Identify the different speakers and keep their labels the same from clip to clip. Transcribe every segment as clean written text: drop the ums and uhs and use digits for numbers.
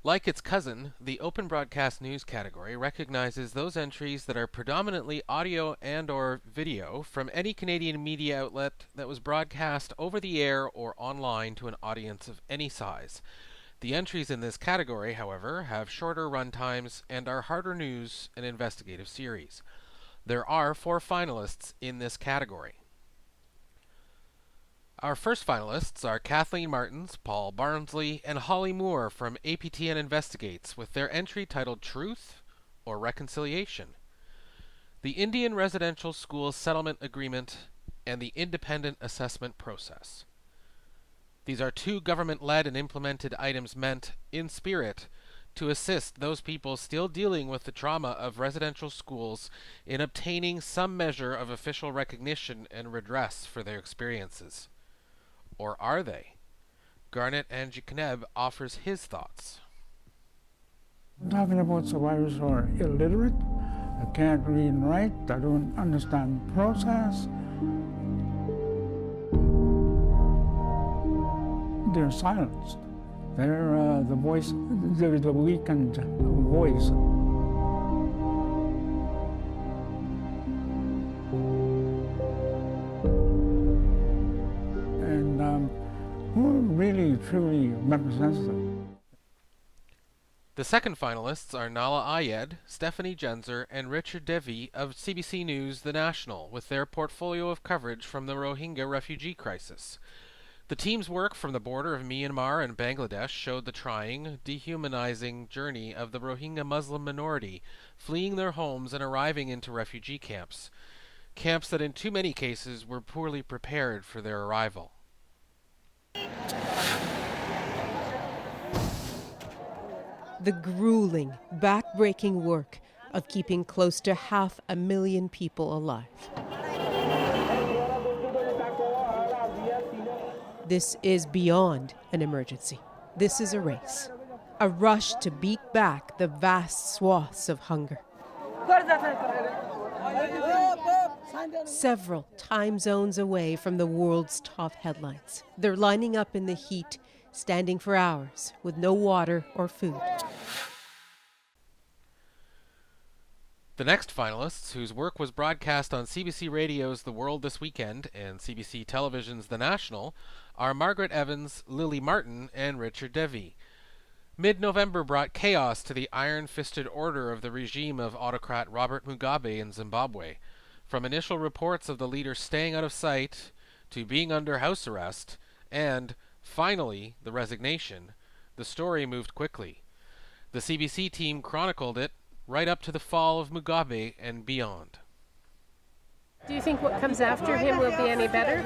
Speaker 1: Like its cousin, the open broadcast news category recognizes those entries that are predominantly audio and or video from any Canadian media outlet that was broadcast over the air or online to an audience of any size. The entries in this category, however, have shorter run times and are harder news and investigative series. There are 4 finalists in this category. Our first finalists are Kathleen Martins, Paul Barnsley, and Holly Moore from APTN Investigates with their entry titled Truth or Reconciliation. The Indian Residential School Settlement Agreement and the Independent Assessment Process. These are 2 government-led and implemented items meant, in spirit, to assist those people still dealing with the trauma of residential schools in obtaining some measure of official recognition and redress for their experiences. Or are they? Garnet Angie-Kneb offers his thoughts.
Speaker 2: I'm talking about survivors who are illiterate, I can't read and write, I don't understand the process. They're silenced. They're the voice, they're the weakened voice. And who really, truly represents them?
Speaker 1: The second finalists are Nala Ayed, Stephanie Genzer, and Richard Devi of CBC News The National, with their portfolio of coverage from the Rohingya refugee crisis. The team's work from the border of Myanmar and Bangladesh showed the trying, dehumanizing journey of the Rohingya Muslim minority fleeing their homes and arriving into refugee camps. Camps that in too many cases were poorly prepared for their arrival.
Speaker 3: The grueling, back-breaking work of keeping close to 500,000 people alive. This is beyond an emergency. This is a race. A rush to beat back the vast swaths of hunger. Several time zones away from the world's top headlines. They're lining up in the heat, standing for hours with no water or food.
Speaker 1: The next finalists, whose work was broadcast on CBC Radio's The World This Weekend and CBC Television's The National, are Margaret Evans, Lily Martin, and Richard Devi. Mid-November brought chaos to the iron-fisted order of the regime of autocrat Robert Mugabe in Zimbabwe. From initial reports of the leader staying out of sight, to being under house arrest, and, finally, the resignation, the story moved quickly. The CBC team chronicled it right up to the fall of Mugabe and beyond.
Speaker 4: Do you think what comes after him will be any better?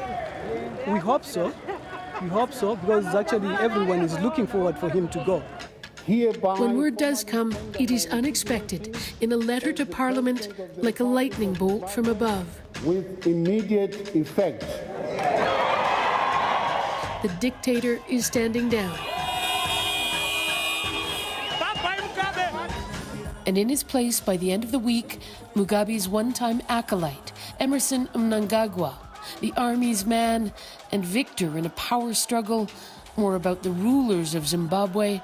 Speaker 5: We hope so. We hope so, because actually everyone is looking forward for him to go.
Speaker 6: When word does come, it is unexpected, in a letter to Parliament, like a lightning bolt from above.
Speaker 7: With immediate effect.
Speaker 6: The dictator is standing down. And in his place, by the end of the week, Mugabe's one-time acolyte, Emerson Mnangagwa, the army's man and victor in a power struggle more about the rulers of Zimbabwe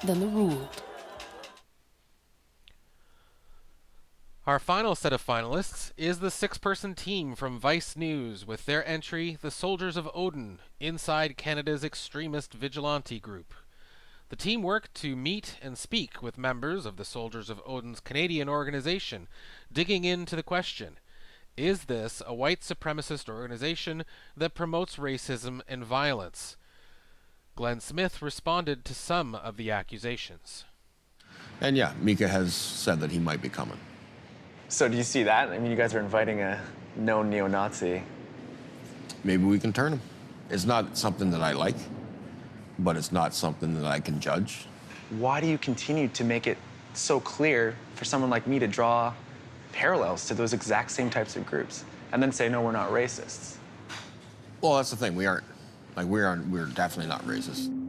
Speaker 6: than the ruled.
Speaker 1: Our final set of finalists is the 6-person team from Vice News with their entry, The Soldiers of Odin, inside Canada's extremist vigilante group. The team worked to meet and speak with members of the Soldiers of Odin's Canadian organization, digging into the question, is this a white supremacist organization that promotes racism and violence? Glenn Smith responded to some of the accusations.
Speaker 8: And yeah, Mika has said that he might be coming.
Speaker 9: So do you see that? I mean, you guys are inviting a known neo-Nazi.
Speaker 8: Maybe we can turn him. It's not something that I like, but it's not something that I can judge.
Speaker 9: Why do you continue to make it so clear for someone like me to draw parallels to those exact same types of groups and then say, no, we're not racists?
Speaker 8: Well, that's the thing. We aren't. We're definitely not racist.